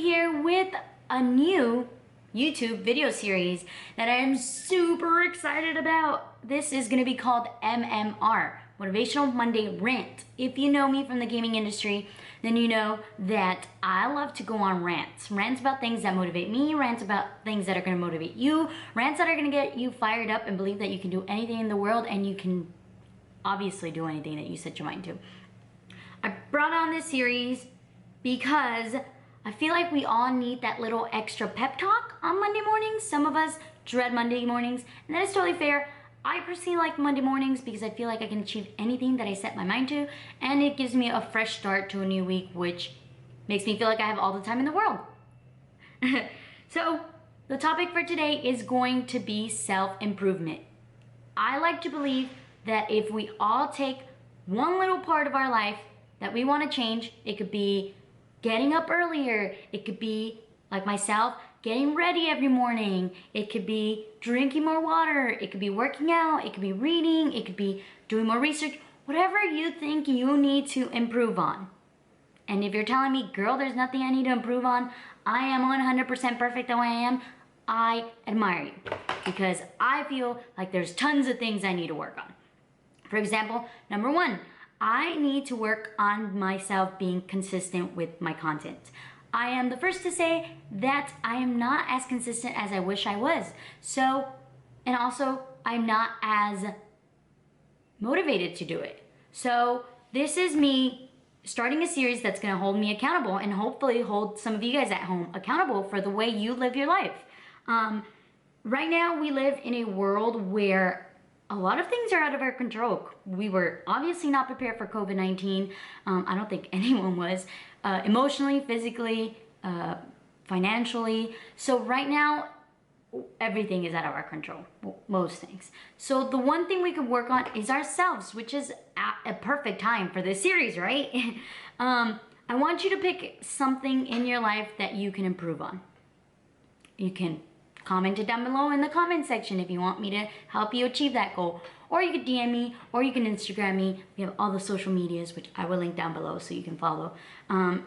here with a new YouTube video series that I am super excited about. This is going to be called MMR, Motivational Monday Rant. If you know me from the gaming industry, then you know that I love to go on rants. Rants about things that motivate me, rants about things that are going to motivate you, rants that are going to get you fired up and believe that you can do anything in the world, and you can obviously do anything that you set your mind to. I brought on this series because I feel like we all need that little extra pep talk on Monday mornings. Some of us dread Monday mornings, and that is totally fair. I personally like Monday mornings because I feel like I can achieve anything that I set my mind to, and it gives me a fresh start to a new week, which makes me feel like I have all the time in the world. So the topic for today is going to be self-improvement. I like to believe that if we all take one little part of our life that we want to change, it could be getting up earlier, it could be, like myself, getting ready every morning, it could be drinking more water, it could be working out, it could be reading, it could be doing more research, whatever you think you need to improve on. And if you're telling me, girl, there's nothing I need to improve on, I am 100% perfect the way I am, I admire you, because I feel like there's tons of things I need to work on. For example, number one, I need to work on myself being consistent with my content. I am the first to say that I am not as consistent as I wish I was. And also I'm not as motivated to do it. So this is me starting a series that's gonna hold me accountable and hopefully hold some of you guys at home accountable for the way you live your life. Right now we live in a world where a lot of things are out of our control. We were obviously not prepared for COVID-19. I don't think anyone was, emotionally, physically, financially. So right now, everything is out of our control, most things. So the one thing we could work on is ourselves, which is a perfect time for this series, right? I want you to pick something in your life that you can improve on. You can comment it down below in the comment section if you want me to help you achieve that goal. Or you can DM me, or you can Instagram me. We have all the social medias, which I will link down below so you can follow. And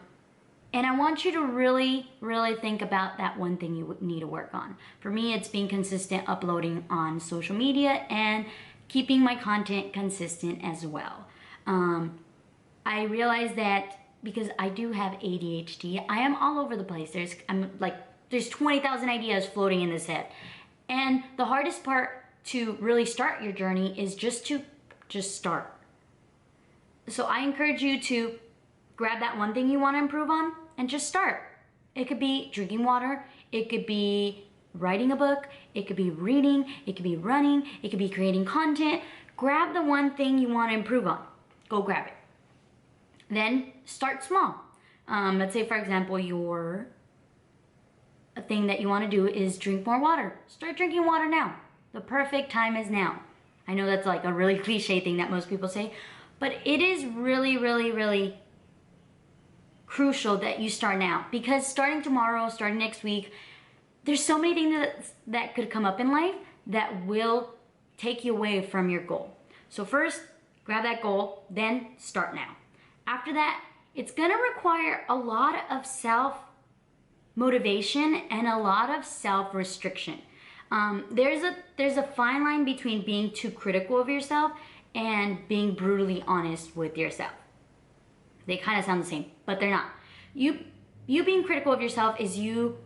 I want you to really, really think about that one thing you need to work on. For me, it's being consistent uploading on social media and keeping my content consistent as well. I realize that because I do have ADHD, I am all over the place. There's 20,000 ideas floating in this head. And the hardest part to really start your journey is just start. So I encourage you to grab that one thing you want to improve on and just start. It could be drinking water, it could be writing a book, it could be reading, it could be running, it could be creating content. Grab the one thing you want to improve on. Go grab it. Then start small. Let's say, for example, a thing that you want to do is drink more water. Start drinking water now. The perfect time is now. I know that's like a really cliche thing that most people say, but it is really, really, really crucial that you start now, because starting tomorrow, starting next week, there's so many things that could come up in life that will take you away from your goal. So first, grab that goal, then start now. After that, it's gonna require a lot of self-motivation and a lot of self-restriction. There's a fine line between being too critical of yourself and being brutally honest with yourself. They kind of sound the same, but they're not. You being critical of yourself is you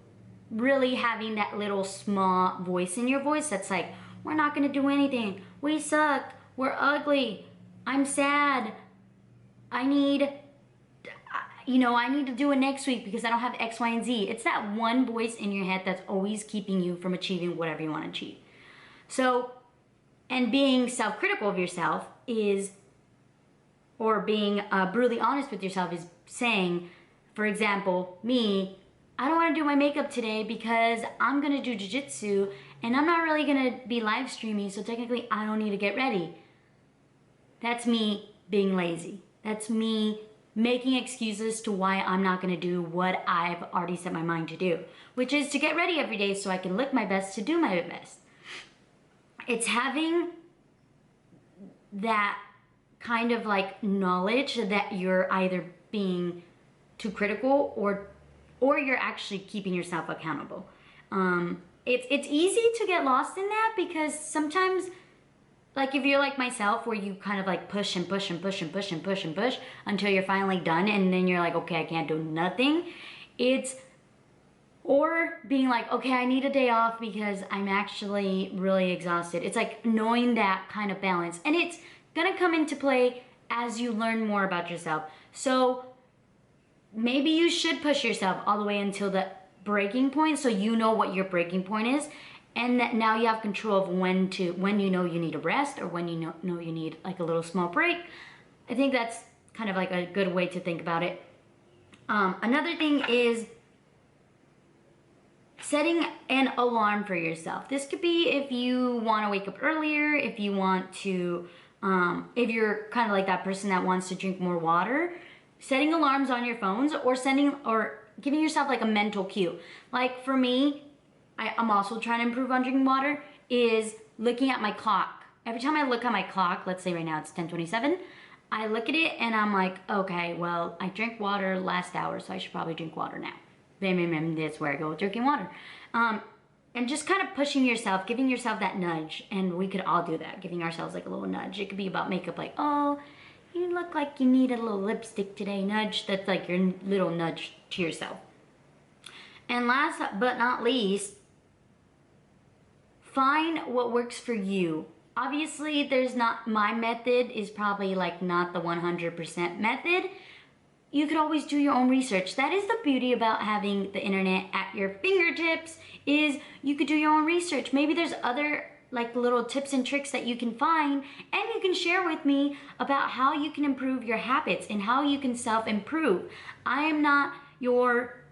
really having that little small voice in your voice that's like, we're not gonna do anything, we suck, we're ugly, I'm sad, I need to do it next week because I don't have X, Y, and Z. It's that one voice in your head that's always keeping you from achieving whatever you want to achieve. So, and being self-critical of yourself or being brutally honest with yourself is saying, for example, me, I don't want to do my makeup today because I'm going to do jiu-jitsu and I'm not really going to be live streaming, so technically I don't need to get ready. That's me being lazy. That's me making excuses to why I'm not gonna do what I've already set my mind to do, which is to get ready every day so I can look my best to do my best. It's having that kind of like knowledge that you're either being too critical or or you're actually keeping yourself accountable. It's easy to get lost in that because sometimes, like if you're like myself where you kind of like push and push and push and push and push and push until you're finally done and then you're like, okay, I can't do nothing. Or being like, okay, I need a day off because I'm actually really exhausted. It's like knowing that kind of balance. And it's gonna come into play as you learn more about yourself. So maybe you should push yourself all the way until the breaking point so you know what your breaking point is. And that now you have control of when you know you need a rest or when you know you need like a little small break. I think that's kind of like a good way to think about it. Another thing is setting an alarm for yourself. This could be if you want to wake up earlier, if you want to, if you're kind of like that person that wants to drink more water, setting alarms on your phones or giving yourself like a mental cue. Like for me, I'm also trying to improve on drinking water, is looking at my clock. Every time I look at my clock, let's say right now it's 10:27, I look at it and I'm like, okay, well, I drank water last hour, so I should probably drink water now. Bam, that's where I go with drinking water. And just kind of pushing yourself, giving yourself that nudge. And we could all do that, giving ourselves like a little nudge. It could be about makeup, like, oh, you look like you need a little lipstick today, nudge. That's like your little nudge to yourself. And last but not least, find what works for you. Obviously, my method is probably like not the 100% method. You could always do your own research. That is the beauty about having the internet at your fingertips, is you could do your own research. Maybe there's other like little tips and tricks that you can find and you can share with me about how you can improve your habits and how you can self-improve. I am not your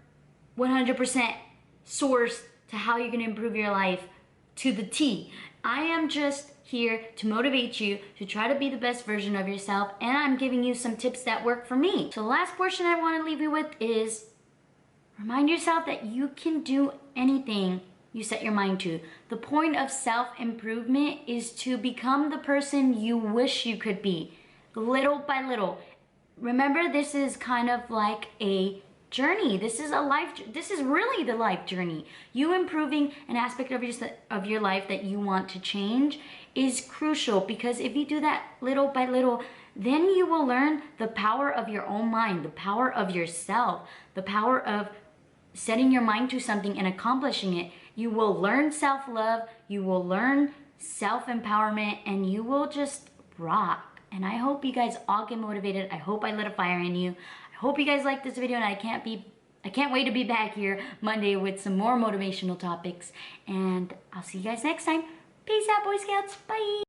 100% source to how you can improve your life to the T. I am just here to motivate you to try to be the best version of yourself, and I'm giving you some tips that work for me. So the last portion I want to leave you with is remind yourself that you can do anything you set your mind to. The point of self-improvement is to become the person you wish you could be, little by little. Remember, this is kind of like a journey. This is really the life journey. You improving an aspect of your life that you want to change is crucial, because if you do that little by little, then you will learn the power of your own mind, the power of yourself, the power of setting your mind to something and accomplishing it. You will learn self-love, you will learn self-empowerment, and you will just rock. And I hope you guys all get motivated. I hope I lit a fire in you. I hope you guys like this video, and I can't wait to be back here Monday with some more motivational topics. And I'll see you guys next time. Peace out, Boy Scouts. Bye.